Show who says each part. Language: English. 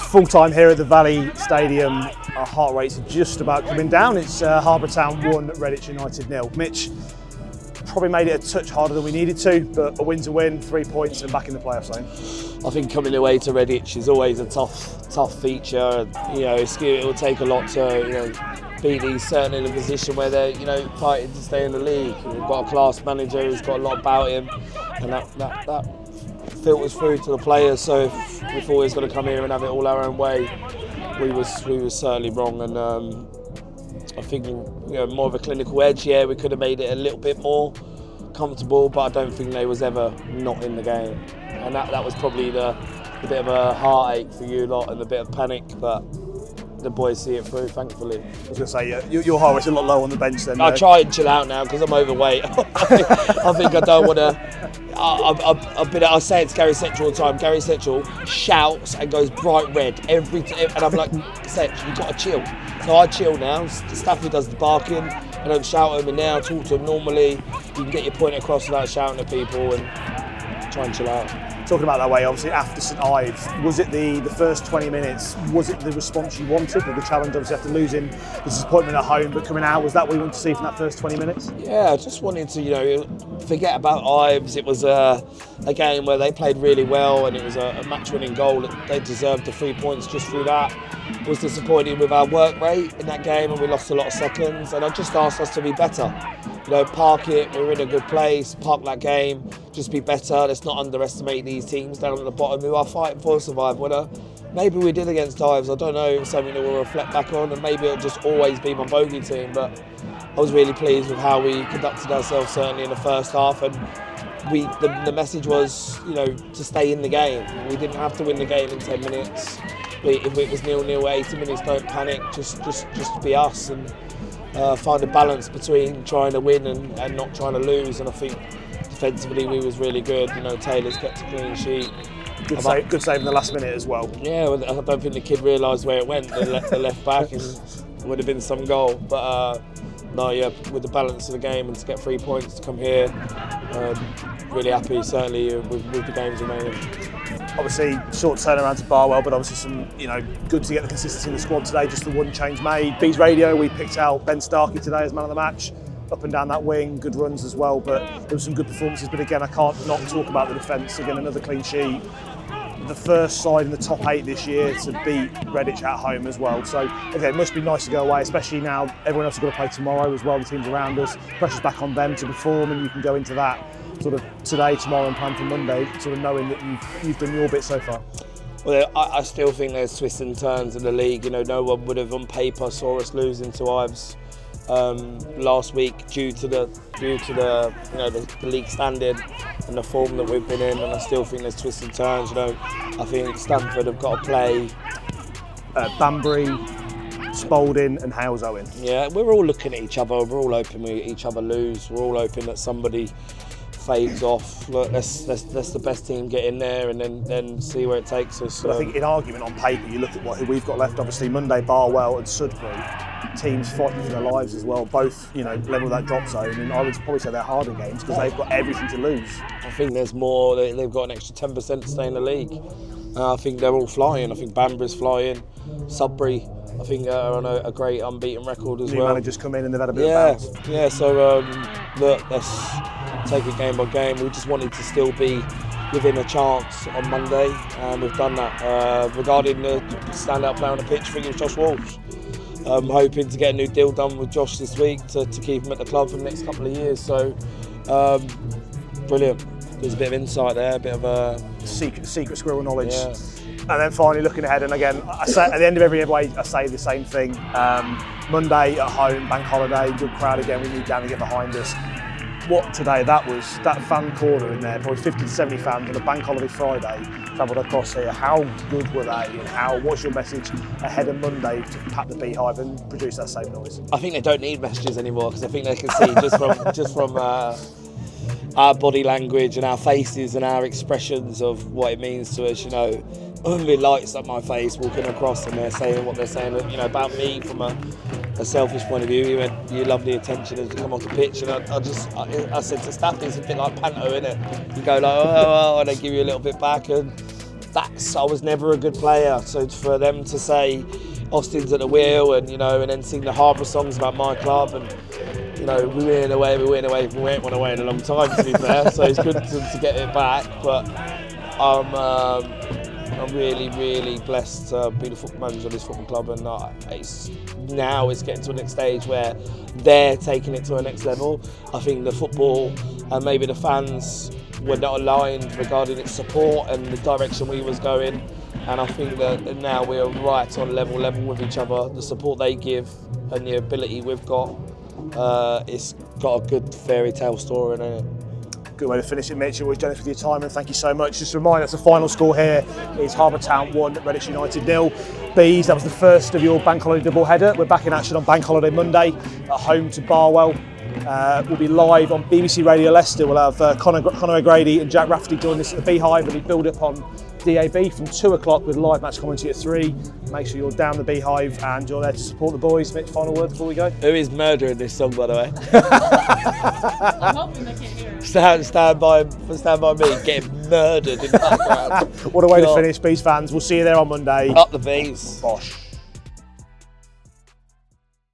Speaker 1: Full time here at the Valley Stadium. Our heart rates are just about coming down. It's Harborough Town 1, Redditch United 0. Mitch, probably made it a touch harder than we needed to, but a win's a win, 3 points and back in the playoffs lane.
Speaker 2: I think coming away to Redditch is always a tough feature. It will take a lot to beat these certainly in a position where they're fighting to stay in the league. We've got a class manager who's got a lot about him, and that filters through to the players. So if we thought we was going to come here and have it all our own way, we was certainly wrong. And I think more of a clinical edge. Yeah, we could have made it a little bit more comfortable, but I don't think they was ever not in the game. And that was probably the bit of a heartache for you lot and a bit of panic, but the boys see it through, thankfully.
Speaker 1: I was going to say, your heart rate's a lot low on the bench then.
Speaker 2: I try and chill out now because I'm overweight. I think I don't want to. I say it's Gary Setchell all the time. Gary Setchell shouts and goes bright red and I'm like, Setch, you've got to chill. So I chill now. Staffy does the barking. I don't shout at him now. Talk to him normally. You can get your point across without shouting at people and try and chill out.
Speaker 1: Talking about that way, obviously after St Ives, was it the first 20 minutes, was it the response you wanted? The challenge, obviously after losing, the disappointment at home, but coming out, was that what you wanted to see from that first 20 minutes?
Speaker 2: Yeah, I just wanted to, forget about Ives. It was a game where they played really well and it was a match-winning goal. They deserved the 3 points just through that. I was disappointed with our work rate in that game and we lost a lot of seconds, and I just asked us to be better. Park it, we're in a good place, park that game, just be better. Let's not underestimate these teams down at the bottom who are fighting for survival. Maybe we did against Ives, I don't know, it's something that we'll reflect back on, and maybe it'll just always be my bogey team, but I was really pleased with how we conducted ourselves, certainly in the first half, and the message was, to stay in the game. We didn't have to win the game in 10 minutes. If it was 0-0 at 80 minutes, don't panic, just be us and find a balance between trying to win and not trying to lose. And I think defensively we was really good. Taylor's kept a clean sheet.
Speaker 1: Good save in the last minute as well.
Speaker 2: Yeah, I don't think the kid realised where it went. The left back, and it would have been some goal. But with the balance of the game and to get 3 points to come here, really happy certainly with the games remaining.
Speaker 1: Obviously, short turnaround to Barwell, but obviously some, good to get the consistency in the squad today. Just the one change made. Bees Radio, we picked out Ben Starkey today as man of the match. Up and down that wing, good runs as well, but there were some good performances. But again, I can't not talk about the defence. Again, another clean sheet. The first side in the top 8 this year to beat Redditch at home as well. So, okay, it must be nice to go away, especially now everyone else has got to play tomorrow as well, the teams around us. Pressure's back on them to perform, and you can go into that sort of today, tomorrow and plan for Monday, sort of knowing that you've done your bit so far.
Speaker 2: Well, I still think there's twists and turns in the league. No one would have on paper saw us losing to Ives last week due to the league standard and the form that we've been in, and I still think there's twists and turns. I think Stanford have got to play
Speaker 1: Banbury, Spalding and Hales Owen.
Speaker 2: Yeah, we're all looking at each other, we're all hoping we each other lose, we're all hoping that somebody fades off. Look, let's the best team get in there and then see where it takes us.
Speaker 1: But I think in argument on paper, you look at who we've got left. Obviously Monday, Barwell and Sudbury, teams fighting for their lives as well. Both, level that drop zone, and I would probably say they're harder games because they've got everything to lose.
Speaker 2: I think there's more. They've got an extra 10% to stay in the league. I think they're all flying. I think Banbury's flying. Sudbury, I think, are on a great unbeaten record as well.
Speaker 1: New managers come in and they've had a bit of bounce.
Speaker 2: Yeah. So look, let's take it game by game. We just wanted to still be within a chance on Monday, and we've done that. Regarding the standout player on the pitch, I think it was Josh Walsh. I'm hoping to get a new deal done with Josh this week to keep him at the club for the next couple of years. So, brilliant. There's a bit of insight there, a bit of a
Speaker 1: secret squirrel knowledge.
Speaker 2: Yeah.
Speaker 1: And then finally looking ahead, and again, I say at the end of every way, I say the same thing. Monday at home, bank holiday, good crowd again. We need Dan to get behind us. What today? That was that fan corner in there, probably 50 to 70 fans on a bank holiday Friday, travelled across here. How good were they? And what's your message ahead of Monday to pat the beehive and produce that same noise?
Speaker 2: I think they don't need messages anymore because I think they can see just from our body language and our faces and our expressions of what it means to us, you know, only lights up my face walking across and they're saying what they're saying, you know, about me from a selfish point of view. You went, you love the attention as you come off the pitch, and I said to staff, it's a bit like panto, innit? You go like, oh, and they give you a little bit back, and I was never a good player. So for them to say Austin's at the wheel, and you know, and then sing the Harborough songs about my club, and you know, we went away, we ain't went away in a long time, to be fair. So it's good to get it back, but I'm really, really blessed to be the football manager of this football club, and it's getting to the next stage where they're taking it to a next level. I think the football and maybe the fans were not aligned regarding its support and the direction we was going, and I think that now we're right on level with each other. The support they give and the ability we've got, it's got a good fairy tale story in it.
Speaker 1: Good way to finish it, Mitch. You're always generous with your time, and thank you so much. Just a reminder, that's the final score here is Harborough Town 1, Redditch United 0. Bees, that was the first of your bank holiday double header. We're back in action on bank holiday Monday at home to Barwell. We'll be live on BBC Radio Leicester. We'll have Conor O'Grady and Jack Rafferty join us at the Beehive, and we build up on DAB from 2 o'clock with live match commentary at 3. Make sure you're down the Beehive and you're there to support the boys. Mitch, final word before we go?
Speaker 2: Who is murdering this song, by the way?
Speaker 3: I'm hoping they can't hear it.
Speaker 2: Stand by me getting murdered in the background.
Speaker 1: What a way to finish, Bees fans. We'll see you there on Monday.
Speaker 2: Up the bees.
Speaker 1: Bosh.